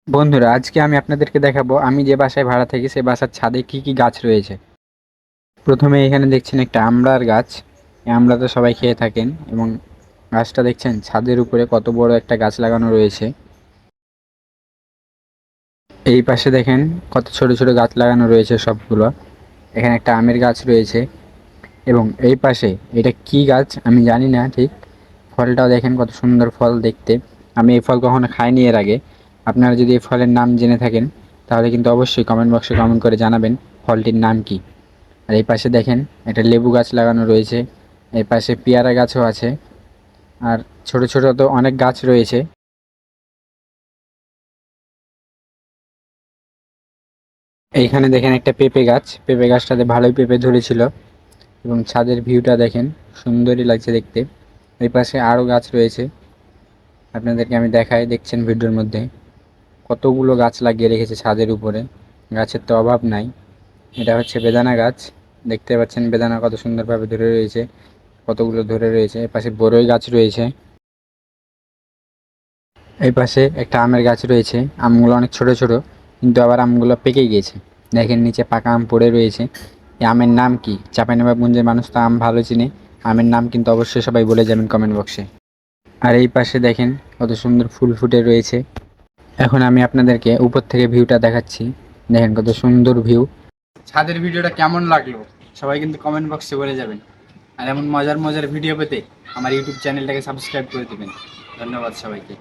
বন্ধুরা, আজকে আমি আপনাদেরকে দেখাবো আমি যে বাসায় ভাড়া থাকি সেই বাসার ছাদে কি কি গাছ রয়েছে। প্রথমে এখানে দেখছেন একটা আমড়ার গাছ। এই আমড়া তো সবাই খেয়ে থাকেন এবং গাছটা দেখছেন ছাদের উপরে কত বড় একটা গাছ লাগানো রয়েছে। এই পাশে দেখেন কত ছোট ছোট গাছ লাগানো রয়েছে সবগুলো। এখানে একটা আমের গাছ রয়েছে এবং এই পাশে এটা কি গাছ আমি জানি না ঠিক। ফলটাও দেখেন কত সুন্দর ফল দেখতে। আমি এই ফল কখনো খাইনি এর আগে। আপনারা যদি এই ফলের নাম জেনে থাকেন তাহলে কিন্তু অবশ্যই কমেন্ট বক্সে কমেন্ট করে জানাবেন ফলটির নাম কি। আর এই পাশে দেখেন একটা লেবু গাছ লাগানো রয়েছে। এই পাশে পেয়ারা গাছও আছে। আর ছোট ছোট তো অনেক গাছ রয়েছে। এইখানে দেখেন একটা পেঁপে গাছ, পেঁপে গাছটাতে ভালোই পেঁপে ধরেছিল এবং ছাদের ভিউটা দেখেন সুন্দরই লাগছে দেখতে। এই পাশে আরও গাছ রয়েছে, আপনাদেরকে আমি দেখাই, দেখছেন ভিডিওর মধ্যে কতগুলো গাছ লাগিয়ে রেখেছে ছাদের উপরে। গাছের তো অভাব নাই। এটা হচ্ছে বেদানা গাছ, দেখতে পাচ্ছেন বেদানা কত সুন্দরভাবে ধরে রয়েছে, কতগুলো ধরে রয়েছে। এপাশে বড়ই গাছ রয়েছে। এই পাশে একটা আমের গাছ রয়েছে, আমগুলো অনেক ছোট ছোট কিন্তু আবার আমগুলো পেকে গিয়েছে। দেখেন নিচে পাকা আম পড়ে রয়েছে। এই আমের নাম কি? চাঁপাইনবাবগঞ্জের মানুষ তো আম ভালো চিনে। আমের নাম কিন্তু অবশ্যই সবাই বলে যাবেন কমেন্ট বক্সে। আর এই পাশে দেখেন কত সুন্দর ফুল ফুটে রয়েছে। এখন আমি আপনাদেরকে উপর থেকে ভিউটা দেখাচ্ছি, দেখেন কত সুন্দর ভিউ। ছাদের ভিডিওটা কেমন লাগলো সবাই কিন্তু কমেন্ট বক্সে বলে যাবেন। আর এমন মজার মজার ভিডিও পেতে আমার ইউটিউব চ্যানেলটাকে সাবস্ক্রাইব করে দেবেন। ধন্যবাদ সবাইকে।